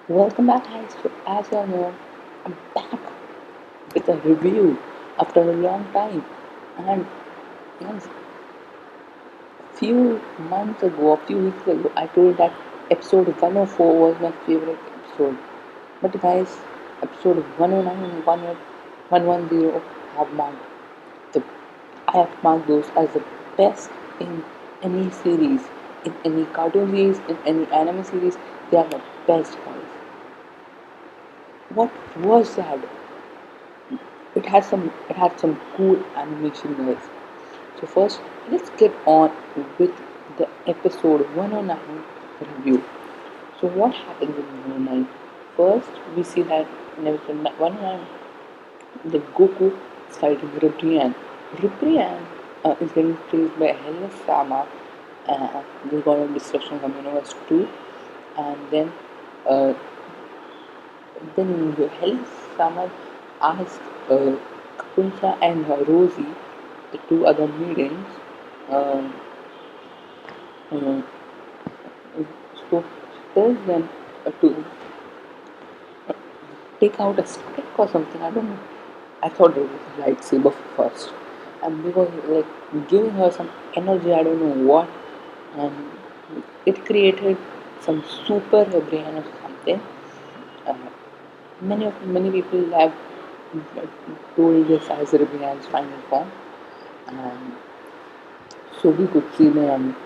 Welcome back, guys. So, as you all know, I'm back with a review after a long time. And guys, few months ago, a few weeks ago, I told that episode 104 was my favorite episode. But guys, episode 109 and 110 have marked the I have marked those as the best in any series, in any cartoon series, in any anime series. They are the best, guys. What was that? It had some cool animation guys. So first let's get on with the episode 109 review. So what happens in 109? First we see that in episode 109 the Goku is fighting Ribrian. Ribrian is getting chased by Hell Sama, the god of destruction from Universe 2, and uh, then Hell Sama asked Kapunsa and Rosie, the two other maidens, uh, uh, so she tells them to take out a stick or something. I don't know. I thought it was a lightsaber first, and because like giving her some energy, I don't know what, and it created some super brain or something. Uh, many people have told this as Ribrian's final form, and so we could see them.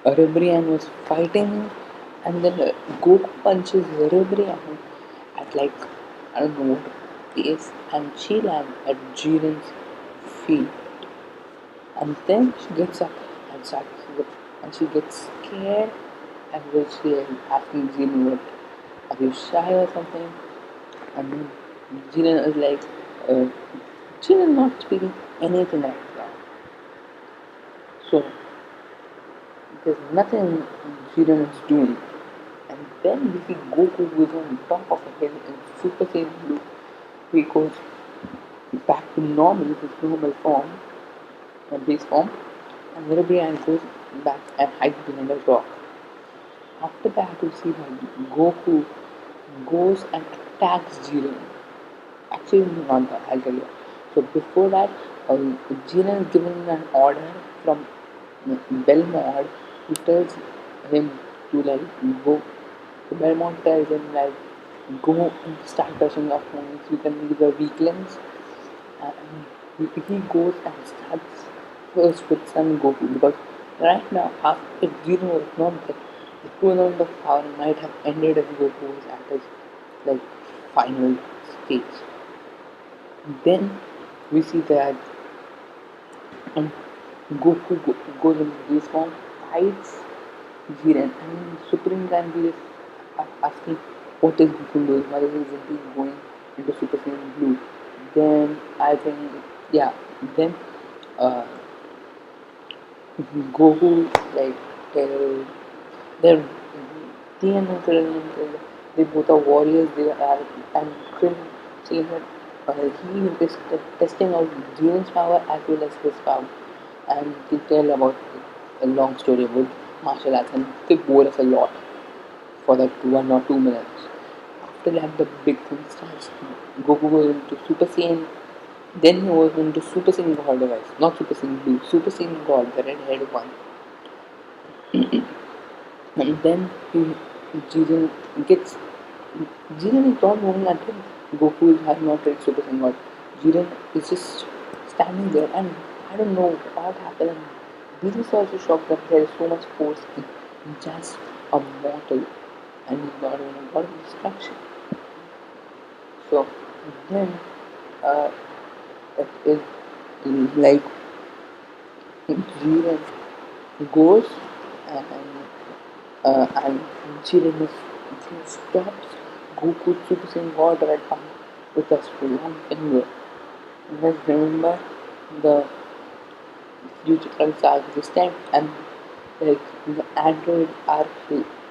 Ribrian was fighting, and then Goku punches Ribrian at like I don't know what pace, and she lands at Jiren's feet, and then she gets up and starts, and she gets scared, and then she is asking Jiren, "What? Are you shy or something?" And then Jiren is like, uh, Jiren not speaking anything right now. So there's nothing Jiren is doing. And then we see Goku who is on top of a hill in Super Saiyan Blue. He goes back to normal, his normal form, base form, and Ribrianne goes back and hides behind a rock. After that, we see that Goku goes and attacks Jiren. Actually, not that, I'll tell you. So before that, Jiren is given an order from Belmont, who tells him to like go. So Belmont tells him like go and start touching your phones. You can be the weaklings. And he goes and starts first with Son Goku because right now, if Zero was not there, the tournament of power might have ended if Goku was at his like final stage. Then we see that um, goes into this form, fights Jiren, and Supreme Grandpa is asking what is Goku doing, why isn't he going into Super Saiyan Blue? Then I think, yeah, then uh, Goku like tell they're Tien and Krillin, they both are warriors. They are and Krillin saying that he is testing out Jiren's power as well as his power, and they tell about a long story about martial arts, and they bore us a lot for that 1 or 2 minutes. After that, the big thing starts. Goku goes into Super Saiyan. Then he was into Super Saiyan God device, not Super Saiyan Blue, Super Saiyan God, the red haired one. And then Jiren gets Jiren is not moving until Goku has not reached Super Saiyan God. Jiren is just standing there, and I don't know what happened. This is also shocked that there is so much force in just a mortal, and he's not even a god of destruction. So then uh, it is like Jiren goes and Jiren stops Goku Super Saiyan God right now with a long finger. Let's remember the future saga this time, and like the android arc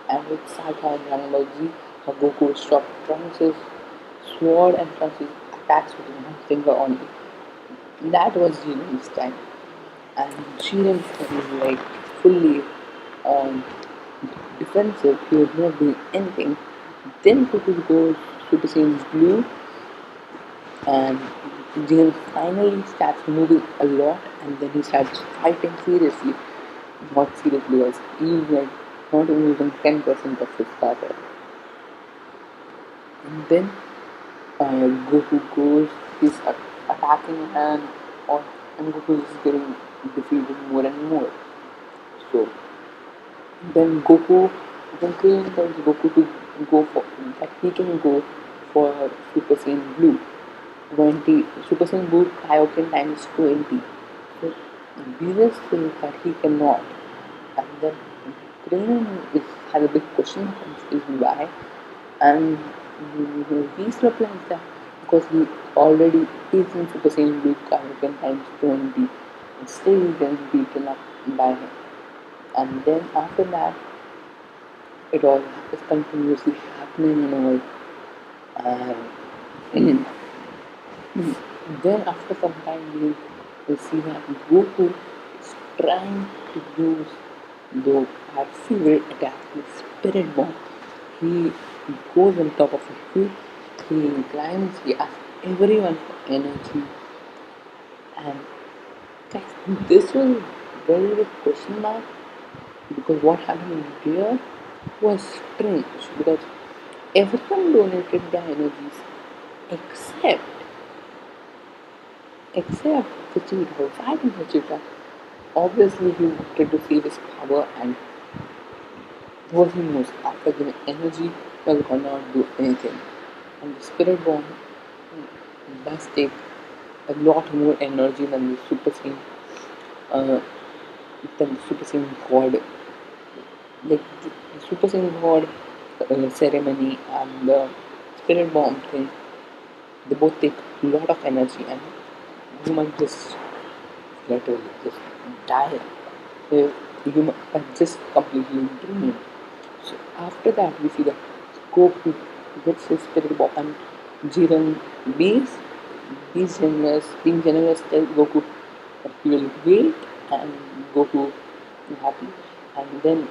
android saga in Dragon Ball Z, how Goku stopped Trunks' sword and Trunks' attacks with one finger only. That was Jiren's time, and Jiren was like fully on defensive. He was not doing anything. Then Goku goes Super Saiyan Blue, and Jiren finally starts moving a lot, and then he starts fighting seriously. Not seriously, guys. He's like not even using 10% of his power. And then Goku goes, he's attacking, or, and Goku is getting defeated more and more. So then Krillin tells Goku to go for that he can go for Super Saiyan Blue 20, Super Saiyan Blue Kaioken times 20. So Beerus says that he cannot, and then Krillin has a big question mark is why, and Beast replies that because he already is in Super Saiyan Blue Kaioken times 20, and still he gets beaten up by him. And then after that, it all is continuously happening and all. And then after some time, we see that Goku is trying to use the our favorite attack, the Spirit Bomb. He goes on top of a hill, he climbs, he asks everyone for energy, and guys, this was a very big question mark because what happened here was strange because everyone donated their energies except except Vegeta. Why did Vegeta? Obviously he wanted to save his power, and what he knows after giving energy will cannot do anything. And the spirit bomb does take a lot more energy uh, than the Super Saiyan God. Like the Super Saiyan God ceremony and the spirit bomb thing, they both take a lot of energy, and you might just literally just die. You might just completely drain. So after that, we see the Goku gets his spirit bomb, and Jiren being generous, tells Goku that he will wait, and Goku is happy. And then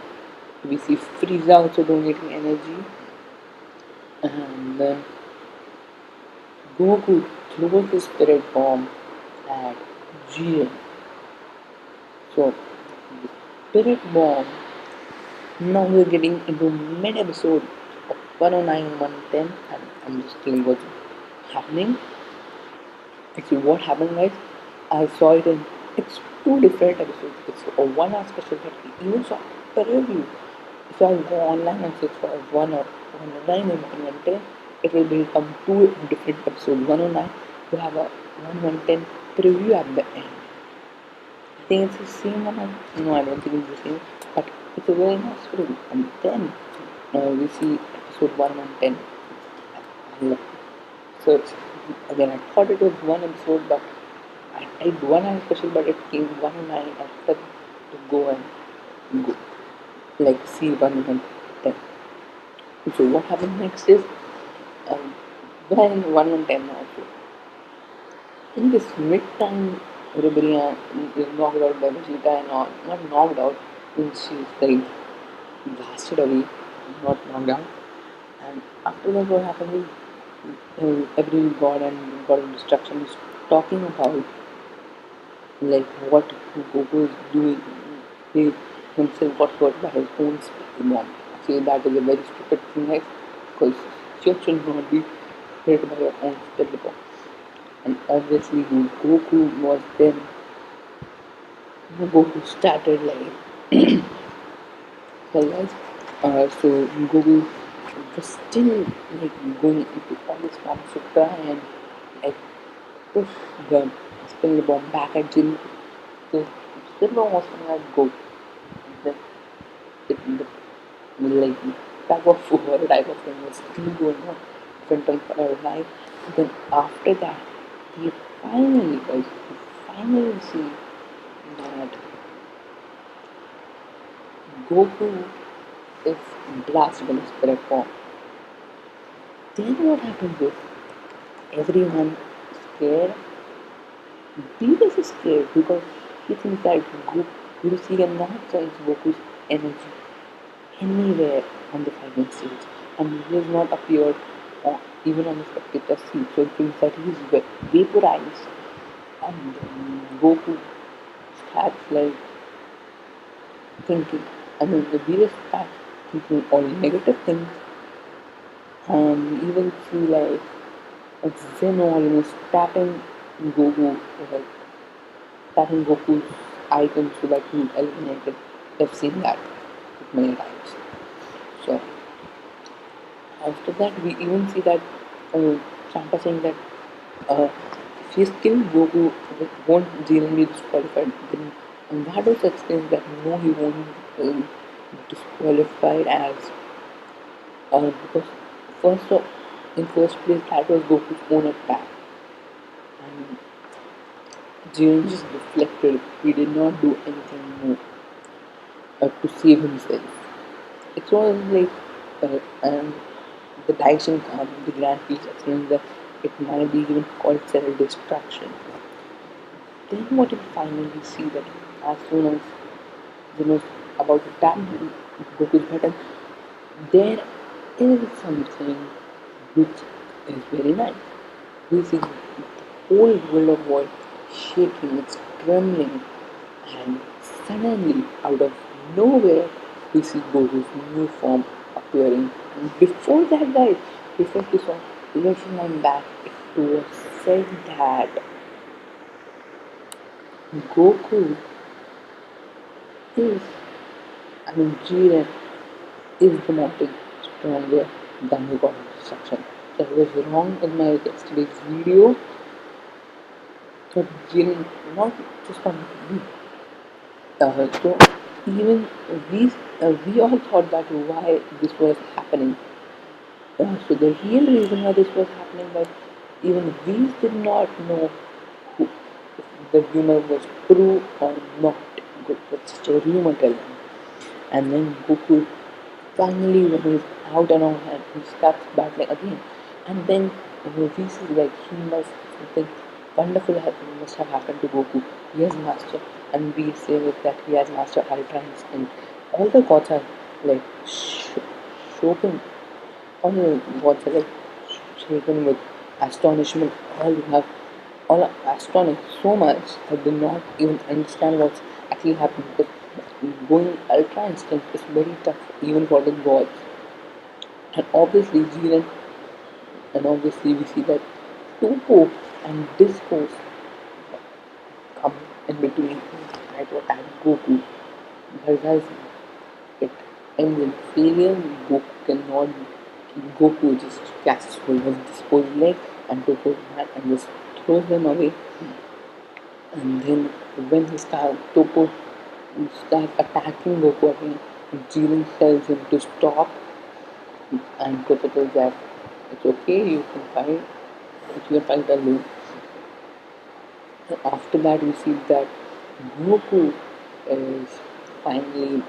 we see Frieza also donating energy, and then Goku throws his spirit bomb at Jiren. So the spirit bomb. Now we're getting into mid episode of 109 110, and I'm just telling what's happening. Actually, what happened, guys? I saw it in it's two different episodes. It's a 1 hour special, but I even saw a review. If I go online and search for 109 and 110, it will become two different episodes. 109 will have a 110 preview at the end. I think it's the same one. No, I don't think it's the same, but it's a very nice film. And then we see episode 110. I'll search again. I thought it was one episode, but I typed 1 hour special, but it came 109 after to go and go like see 110. So what happened next is when 110 also in this mid-time rebellion is knocked out by Vegeta and all, not knocked out, means she's like blasted away, not knocked out. And after that, what happened is every god and god of destruction is talking about like what Goku is doing. He himself got hurt by his own spirit bomb. Actually, that is a very stupid thing, guys, because you should not be hit by your own spirit bomb. And obviously, Goku was then Goku started like well guys. So Goku was still like going into all his forms to try and like push the spin bomb back at Jin. So spin bomb was coming at Goku. The, like tug of war type of thing was still going on front and for our life. Then after that, we finally see that Goku is blasted in spirit form. Then what happens is everyone is scared. Beerus is scared because he thinks that he cannot sense Goku's energy anywhere on the fighting stage. and he has not appeared even on the spectator seat. So it means that he is vaporized, and Goku starts like thinking. I mean, the Venus starts thinking all negative things, and even see like Zeno almost Goku, like tapping Goku's icon so that he eliminated. I've seen that many times. So after that, we even see that Champa saying that if he kills Goku, won't Jiren be disqualified? Then Vados explains that no, he won't be disqualified as because first of, in first place that was Goku's own attack, and Jiren just deflected. He did not do anything more to save himself. It was like, and the Daishin Khan, the Grand Peace explains that it might be even called self-destruction. Then what you finally see that as soon as you know about the time Goku's button, there is something which is very nice. We see the whole world of war shaking, it's trembling, and suddenly, out of nowhere, we see Goku's new form appearing. And before that, guys, before this one, looking on back, it was said that Goku is, I mean, Jiren is the mountain stronger than the God of Destruction. That was wrong in my yesterday's video. So Jiren, not just on me. So even we all thought that why this was happening. So the real reason why this was happening was even we did not know who, if the rumor was true or not. It was just a rumor telling. And then Goku finally, when he's out and on, and he starts battling again. And then we see like he must something wonderful must have happened to Goku. He has mastered, and we say that he has mastered Ultra Instinct. All the gods are like shaken. All the gods are like shaken with astonishment. All have all are astonished so much that they not even understand what's actually happening. Because going Ultra Instinct is very tough even for the gods. And obviously Jiren, and obviously we see that Toppo and Discos come in between and try to attack Goku. But guys, it ends in failure. Goku just catches hold of Disco's leg and Toppo's hand and just throws them away. And then when Toppo starts attacking Goku again, Jiren tells him to stop, and Toppo tells that it's okay, you can fight alone. After that, we see that Goku is finally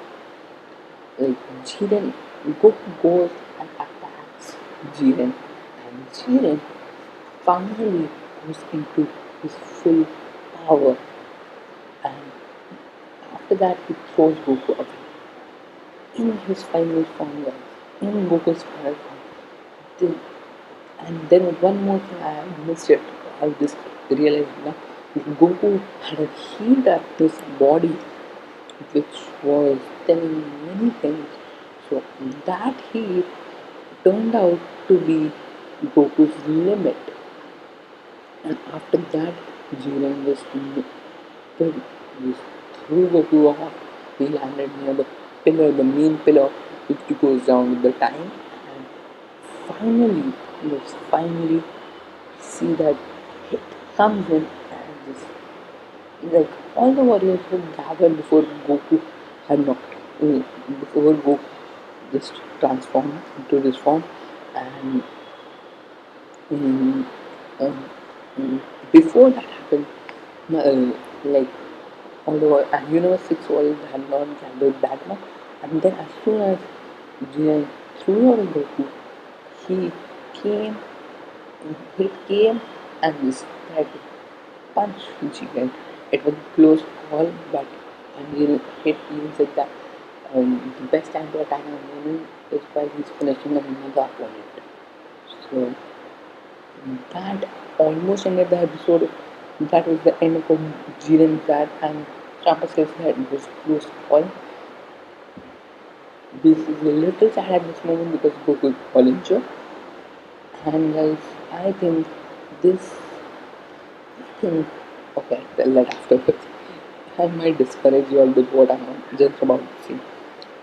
like Jiren. Goku goes and attacks Jiren, and Jiren finally goes into his full power. And after that, he throws Goku away in his final form, guys. In Goku's final form. Then, and then one more thing I have missed it. I just realized now. Goku had a heat at his body which was telling me many things. So that heat turned out to be Goku's limit. And after that, Jiren just threw Goku off. He landed near the pillar, the main pillar, which goes down with the time. And finally, yes, finally, see that hit comes in and just like all the warriors were gathered before Goku had not before Goku just transformed into this form, and um, um, before that happened, like all the Universe 6 warriors had not gathered that much, and then as soon as Jiren threw out Goku, he came, he came and just tried to punch Jiren. It was a close call, but Anil hit even said that the best time to attack an enemy is while he's finishing another opponent. So that almost ended the episode. That was the end of Jiren that, and Champa says that it was close call. This is a little sad at this moment because Goku is all injured. And guys, I think this thing. Okay, tell that afterwards. I might discourage you all with what I'm just about to say.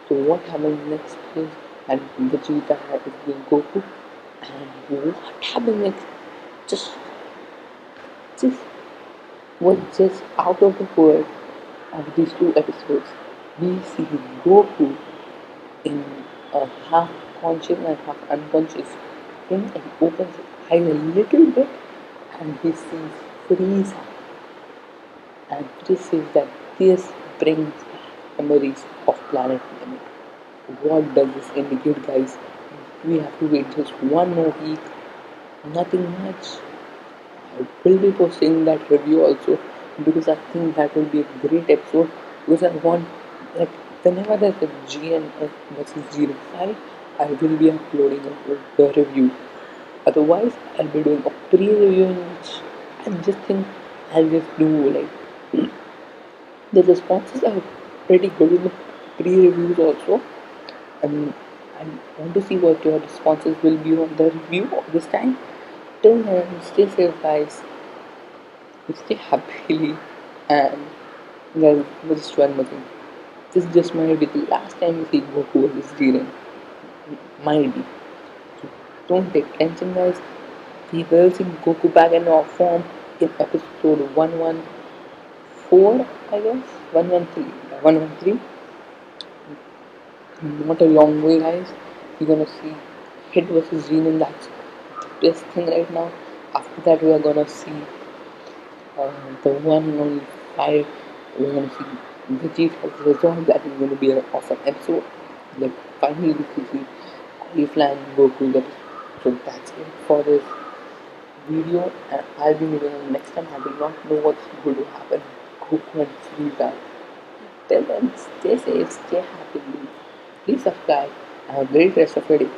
So what happens next is, and Vegeta is being Goku, and what happens next? Just, just was just out of the world of these two episodes. We see Goku in a half conscious and half unconscious thing, and he opens his eyes a little bit, and he sees Frieza, and this says that this brings back memories of Planet Limit. What does this indicate, guys? We have to wait just one more week. Nothing much. I will be posting that review also because I think that will be a great episode because I want, like, whenever there's a GN versus GN5, I will be uploading the review. Otherwise, I'll be doing a pre-review in which I just think I'll just do, like, the responses are pretty good in the pre-reviews also, and I want to see what your responses will be on the review of this time. Till then, stay safe, guys. Stay happily, and guys, just one more thing. This just might be the last time you see Goku versus Jiren. Might be. So don't take tension, guys. We will see Goku back in our form in episode 114, I guess. 113. 113. Not a long way, guys. We're gonna see Hit versus Jiren. That's the best thing right now. After that, we are gonna see the one and only fight. We're gonna see Vegeta's resolve. That is gonna be an awesome episode. Like, finally, we can see Cauliflower and Goku. So that's it for this video, and I'll be moving on next time. I do not know what's going to happen. Goku and Frieza. Till then, stay safe, stay happy, please subscribe. Have a great rest of your day.